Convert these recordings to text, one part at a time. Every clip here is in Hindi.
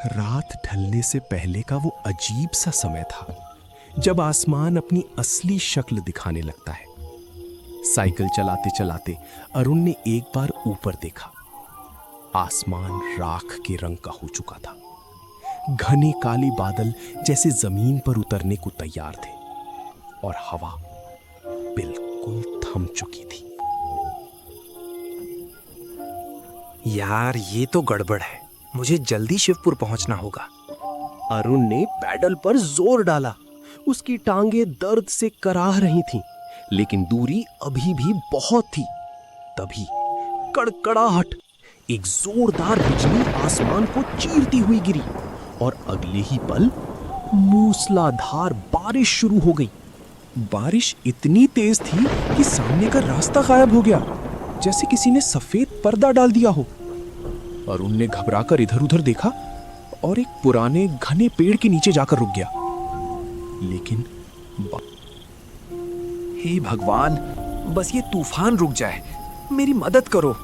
रात ढलने से पहले का वो अजीब सा समय था जब आसमान अपनी असली शक्ल दिखाने लगता है। साइकिल चलाते चलाते अरुण ने एक बार ऊपर देखा। आसमान राख के रंग का हो चुका था। घने काले बादल जैसे जमीन पर उतरने को तैयार थे और हवा बिल्कुल थम चुकी थी। यार, ये तो गड़बड़ है। मुझे जल्दी शिवपुर पहुंचना होगा। अरुण ने पैडल पर जोर डाला। उसकी टांगें दर्द से कराह रही थीं, लेकिन दूरी अभी भी बहुत थी। तभी कड़कड़ाहट, एक जोरदार बिजली आसमान को चीरती हुई गिरी और अगले ही पल मूसलाधार बारिश शुरू हो गई। बारिश इतनी तेज थी कि सामने का रास्ता गायब हो गया, जैसे किसी ने सफेद पर्दा डाल दिया हो। अरुण ने घबराकर इधर उधर देखा और एक पुराने घने पेड़ के नीचे जाकर रुक गया। लेकिन हे भगवान, बस ये तूफान रुक जाए, मेरी मदद करो।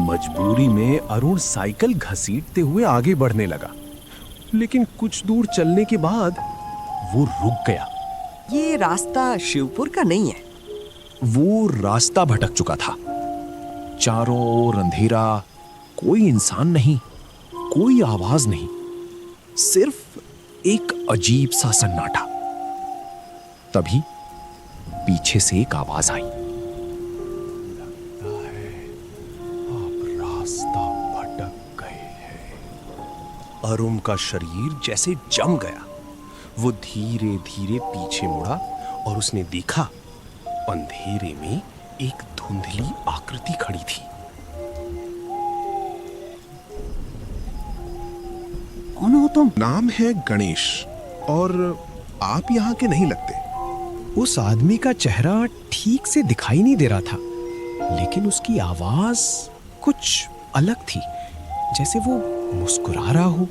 मजबूरी में अरुण साइकिल घसीटते हुए आगे बढ़ने लगा, लेकिन कुछ दूर चलने के बाद वो रुक गया। ये रास्ता शिवपुर का नहीं है। वो रास्ता भटक चुका था। चारों ओर अंधेरा, कोई इंसान नहीं, कोई आवाज नहीं, सिर्फ एक अजीब सा सन्नाटा। तभी पीछे से एक आवाज आई। लगता है आप रास्ता भटक गए हैं। अरुण का शरीर जैसे जम गया। वो धीरे धीरे पीछे मुड़ा और उसने देखा अंधेरे में एक धुंधली आकृति खड़ी थी। कौन हो तुम? नाम है गणेश और आप यहाँ के नहीं लगते। उस आदमी का चेहरा ठीक से दिखाई नहीं दे रहा था, लेकिन उसकी आवाज कुछ अलग थी, जैसे वो मुस्कुरा रहा हो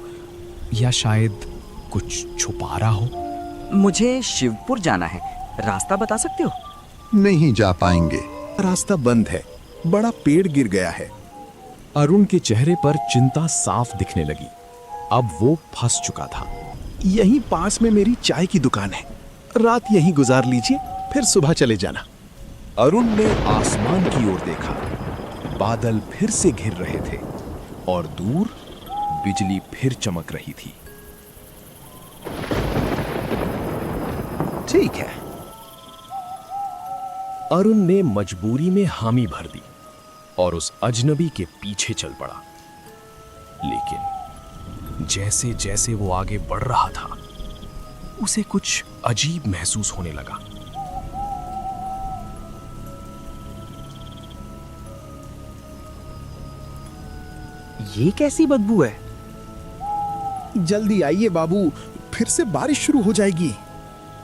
या शायद कुछ छुपा रहा हो। मुझे शिवपुर जाना है, रास्ता बता सकते हो? नहीं जा पाएंगे, रास्ता बंद है, बड़ा पेड़ गिर गया है। अरुण के चेहरे पर चिंता साफ दिखने लगी। अब वो फंस चुका था। यहीं पास में मेरी चाय की दुकान है, रात यहीं गुजार लीजिए, फिर सुबह चले जाना। अरुण ने आसमान की ओर देखा। बादल फिर से घिर रहे थे और दूर बिजली फिर चमक रही थी। ठीक है। अरुण ने मजबूरी में हामी भर दी और उस अजनबी के पीछे चल पड़ा। लेकिन जैसे जैसे वो आगे बढ़ रहा था, उसे कुछ अजीब महसूस होने लगा। ये कैसी बदबू है? जल्दी आइए बाबू, फिर से बारिश शुरू हो जाएगी।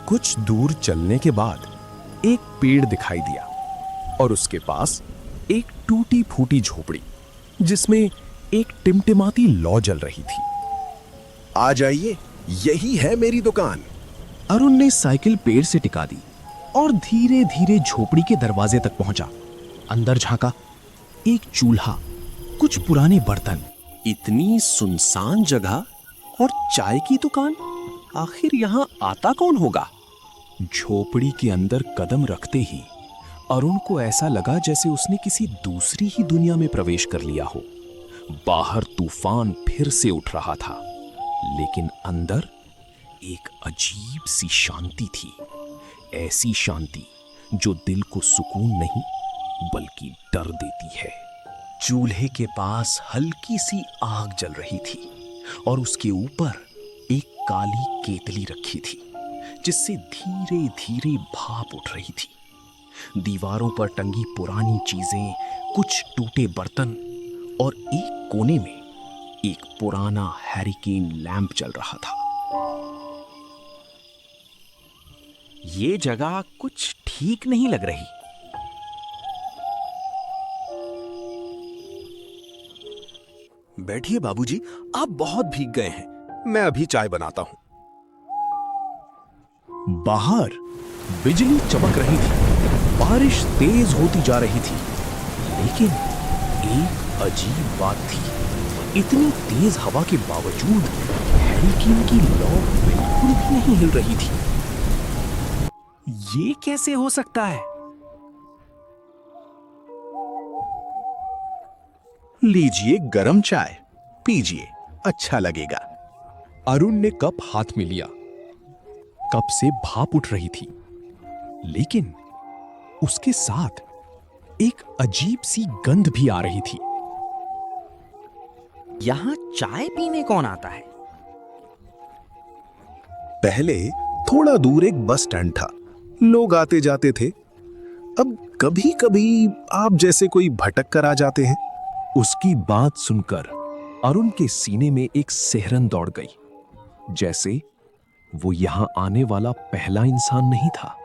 कुछ दूर चलने के बाद एक पेड़ दिखाई दिया और उसके पास एक टूटी फूटी झोपड़ी, जिसमें एक टिमटिमाती लौ जल रही थी। आ जाइए, यही है मेरी दुकान। अरुण ने साइकिल पेड़ से टिका दी और धीरे धीरे झोपड़ी के दरवाजे तक पहुंचा। अंदर झांका, एक चूल्हा, कुछ पुराने बर्तन। इतनी सुनसान जगह और चाय की दुकान, आखिर यहां आता कौन होगा? झोपड़ी के अंदर कदम रखते ही अरुण को ऐसा लगा जैसे उसने किसी दूसरी ही दुनिया में प्रवेश कर लिया हो। बाहर तूफान फिर से उठ रहा था, लेकिन अंदर एक अजीब सी शांति थी। ऐसी शांति जो दिल को सुकून नहीं बल्कि डर देती है। चूल्हे के पास हल्की सी आग जल रही थी और उसके ऊपर एक काली केतली रखी थी, जिससे धीरे धीरे भाप उठ रही थी। दीवारों पर टंगी पुरानी चीजें, कुछ टूटे बर्तन और एक कोने में एक पुराना हैरिकेन लैंप जल रहा था। ये जगह कुछ ठीक नहीं लग रही। बैठिए बाबूजी, आप बहुत भीग गए हैं, मैं अभी चाय बनाता हूं। बाहर बिजली चमक रही थी, बारिश तेज होती जा रही थी, लेकिन एक अजीब बात थी। इतनी तेज हवा के बावजूद हैरिकेन की लौ बिल्कुल भी नहीं हिल रही थी। ये कैसे हो सकता है? लीजिए गरम चाय, पीजिए, अच्छा लगेगा। अरुण ने कप हाथ में लिया। कप से भाप उठ रही थी, लेकिन उसके साथ एक अजीब सी गंध भी आ रही थी। यहाँ चाय पीने कौन आता है? पहले थोड़ा दूर एक बस स्टैंड था, लोग आते जाते थे। अब कभी कभी आप जैसे कोई भटक कर आ जाते हैं। उसकी बात सुनकर अरुण के सीने में एक सिहरन दौड़ गई, जैसे वो यहां आने वाला पहला इंसान नहीं था।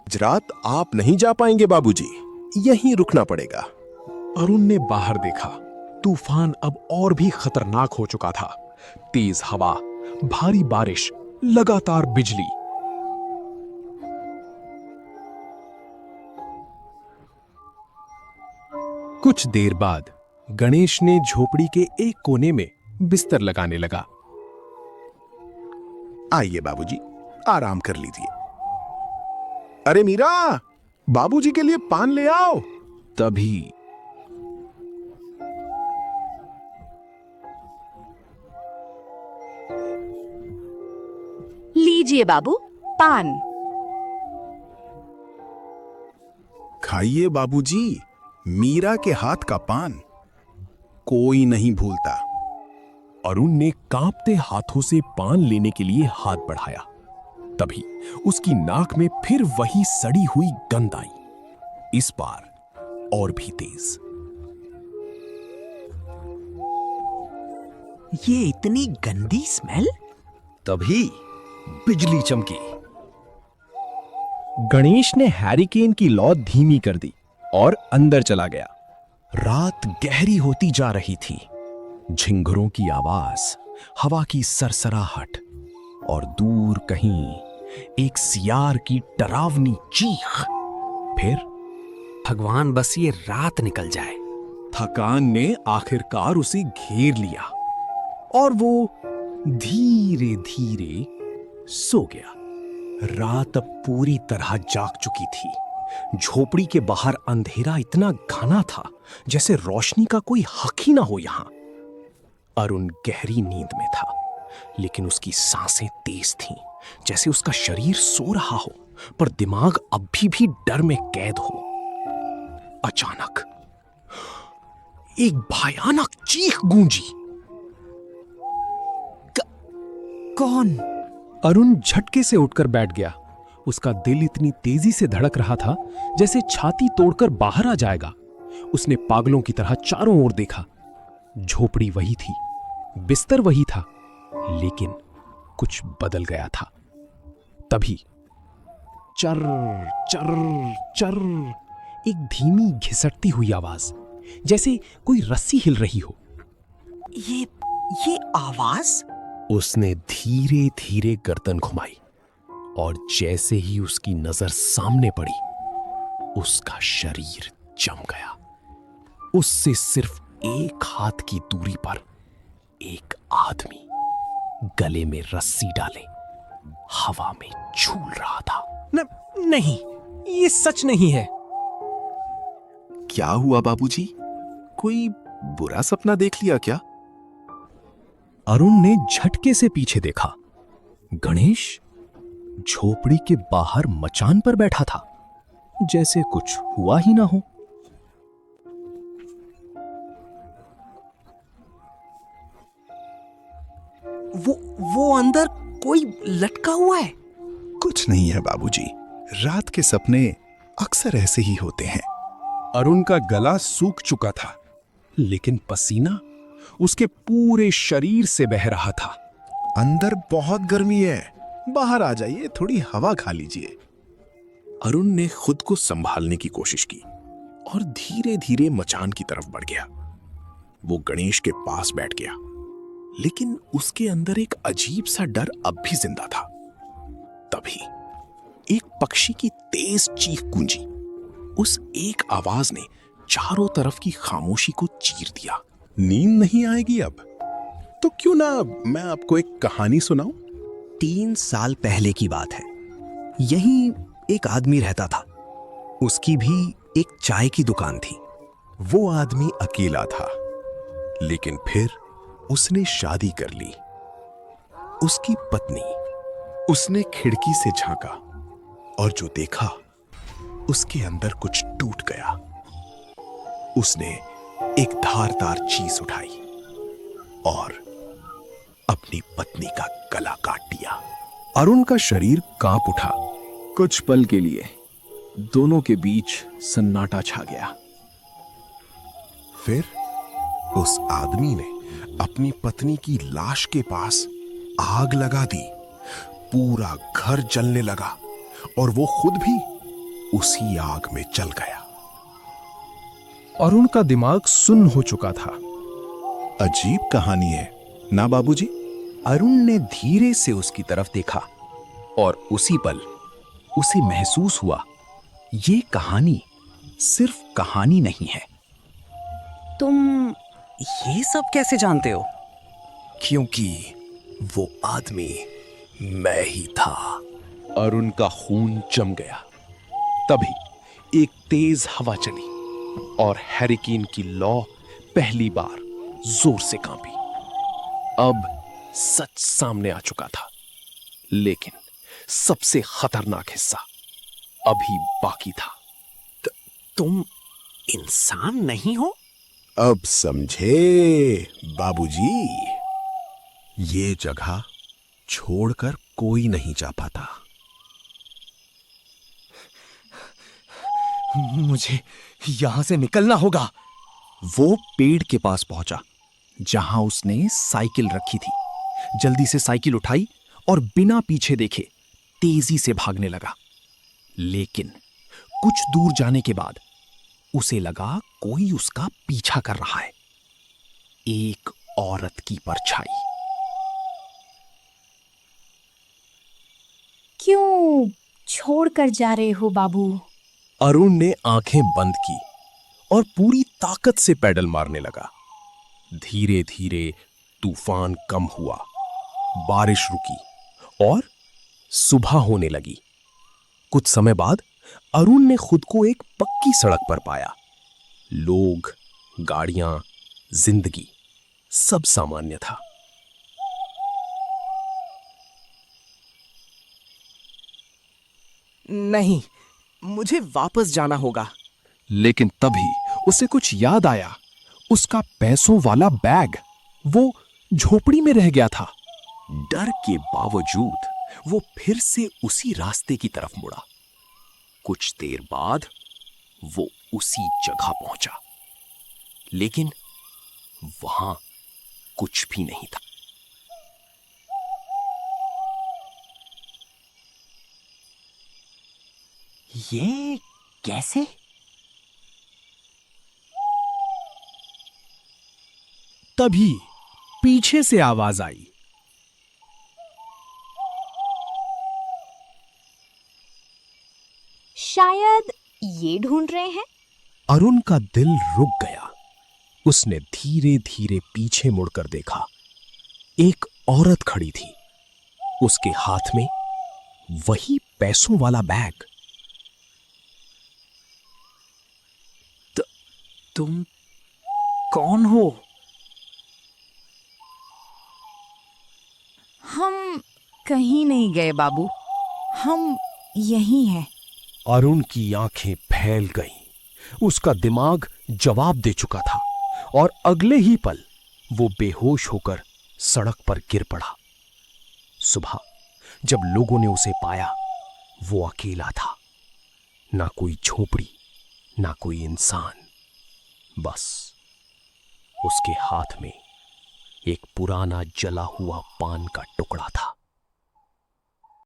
आज रात आप नहीं जा पाएंगे बाबूजी, यहीं रुकना पड़ेगा। अरुण ने बाहर देखा। तूफान अब और भी खतरनाक हो चुका था। तेज हवा, भारी बारिश, लगातार बिजली। कुछ देर बाद गणेश ने झोपड़ी के एक कोने में बिस्तर लगाने लगा। आइए बाबूजी, आराम कर लीजिए। अरे मीरा, बाबूजी के लिए पान ले आओ। तभी लीजिए बाबू, पान। खाइए बाबूजी, मीरा के हाथ का पान कोई नहीं भूलता। अरुण ने कांपते हाथों से पान लेने के लिए हाथ बढ़ाया। तभी उसकी नाक में फिर वही सड़ी हुई गंध आई, इस बार और भी तेज। ये इतनी गंदी स्मेल? तभी बिजली चमकी। गणेश ने हैरिकेन की लौ धीमी कर दी और अंदर चला गया। रात गहरी होती जा रही थी। झिंगुरों की आवाज, हवा की सरसराहट और दूर कहीं एक सियार की डरावनी चीख। फिर भगवान बस ये रात निकल जाए। थकान ने आखिरकार उसे घेर लिया और वो धीरे धीरे सो गया। रात अब पूरी तरह जाग चुकी थी। झोपड़ी के बाहर अंधेरा इतना घना था जैसे रोशनी का कोई हक ही ना हो यहां। अरुण गहरी नींद में था, लेकिन उसकी सांसें तेज थीं, जैसे उसका शरीर सो रहा हो पर दिमाग अभी भी डर में कैद हो। अचानक एक भयानक चीख गूंजी। कौन? अरुण झटके से उठकर बैठ गया। उसका दिल इतनी तेजी से धड़क रहा था जैसे छाती तोड़कर बाहर आ जाएगा। उसने पागलों की तरह चारों ओर देखा। झोपड़ी वही थी, बिस्तर वही था, लेकिन कुछ बदल गया था। तभी चर चर चर एक धीमी घिसटती हुई आवाज, जैसे कोई रस्सी हिल रही हो। ये आवाज? उसने धीरे धीरे गर्दन घुमाई और जैसे ही उसकी नजर सामने पड़ी, उसका शरीर जम गया। उससे सिर्फ एक हाथ की दूरी पर एक आदमी गले में रस्सी डाले हवा में झूल रहा था। नहीं, ये सच नहीं है। क्या हुआ बाबूजी, कोई बुरा सपना देख लिया क्या? अरुण ने झटके से पीछे देखा। गणेश झोपड़ी के बाहर मचान पर बैठा था, जैसे कुछ हुआ ही ना हो। वो अंदर कोई लटका हुआ है। कुछ नहीं है बाबूजी, रात के सपने अक्सर ऐसे ही होते हैं। अरुण का गला सूख चुका था, लेकिन पसीना उसके पूरे शरीर से बह रहा था। अंदर बहुत गर्मी है, बाहर आ जाइए, थोड़ी हवा खा लीजिए। अरुण ने खुद को संभालने की कोशिश की और धीरे धीरे मचान की तरफ बढ़ गया। वो गणेश के पास बैठ गया, लेकिन उसके अंदर एक अजीब सा डर अब भी जिंदा था। तभी एक पक्षी की तेज चीख गूंजी। उस एक आवाज ने चारों तरफ की खामोशी को चीर दिया। नींद नहीं आएगी अब? तो क्यों ना मैं आपको एक कहानी सुनाऊं? 3 साल पहले की बात है। यहीं एक आदमी रहता था। उसकी भी एक चाय की दुकान थी। वो आदमी अकेला था, लेकिन फिर उसने शादी कर ली। उसकी पत्नी, उसने खिड़की से झांका और जो देखा उसके अंदर कुछ टूट गया। उसने एक धारदार चीज उठाई और अपनी पत्नी का गला काट दिया। अरुण का शरीर कांप उठा। कुछ पल के लिए दोनों के बीच सन्नाटा छा गया। फिर उस आदमी ने अपनी पत्नी की लाश के पास आग लगा दी। पूरा घर जलने लगा और वो खुद भी उसी आग में जल गया। अरुण का दिमाग सुन्न हो चुका था। अजीब कहानी है ना बाबूजी? अरुण ने धीरे से उसकी तरफ देखा और उसी पल उसे महसूस हुआ, ये कहानी सिर्फ कहानी नहीं है। तुम ये सब कैसे जानते हो? क्योंकि वो आदमी मैं ही था। अरुण का खून जम गया। तभी एक तेज हवा चली और हैरिकेन की लौ पहली बार जोर से कांपी। अब सच सामने आ चुका था, लेकिन सबसे खतरनाक हिस्सा अभी बाकी था। तुम इंसान नहीं हो? अब समझे बाबूजी? ये जगह छोड़कर कोई नहीं जा पाता। मुझे यहां से निकलना होगा। वो पेड़ के पास पहुंचा जहां उसने साइकिल रखी थी। जल्दी से साइकिल उठाई और बिना पीछे देखे तेजी से भागने लगा। लेकिन कुछ दूर जाने के बाद उसे लगा कोई उसका पीछा कर रहा है। एक औरत की परछाई। क्यों छोड़कर जा रहे हो बाबू? अरुण ने आंखें बंद की और पूरी ताकत से पैडल मारने लगा। धीरे धीरे तूफान कम हुआ, बारिश रुकी और सुबह होने लगी। कुछ समय बाद अरुण ने खुद को एक पक्की सड़क पर पाया। लोग, गाड़ियां, जिंदगी सब सामान्य था। नहीं, मुझे वापस जाना होगा। लेकिन तभी उसे कुछ याद आया। उसका पैसों वाला बैग वो झोपड़ी में रह गया था। डर के बावजूद वो फिर से उसी रास्ते की तरफ मुड़ा। कुछ देर बाद वो उसी जगह पहुंचा, लेकिन वहां कुछ भी नहीं था। ये कैसे? तभी पीछे से आवाज आई। शायद ये ढूंढ रहे हैं। अरुण का दिल रुक गया। उसने धीरे धीरे पीछे मुड़कर देखा। एक औरत खड़ी थी, उसके हाथ में वही पैसों वाला बैग। तुम कौन हो? हम कहीं नहीं गए बाबू, हम यहीं हैं। अरुण की आंखें फैल गईं। उसका दिमाग जवाब दे चुका था और अगले ही पल वो बेहोश होकर सड़क पर गिर पड़ा। सुबह जब लोगों ने उसे पाया, वो अकेला था। ना कोई झोपड़ी, ना कोई इंसान, बस उसके हाथ में एक पुराना जला हुआ पान का टुकड़ा था।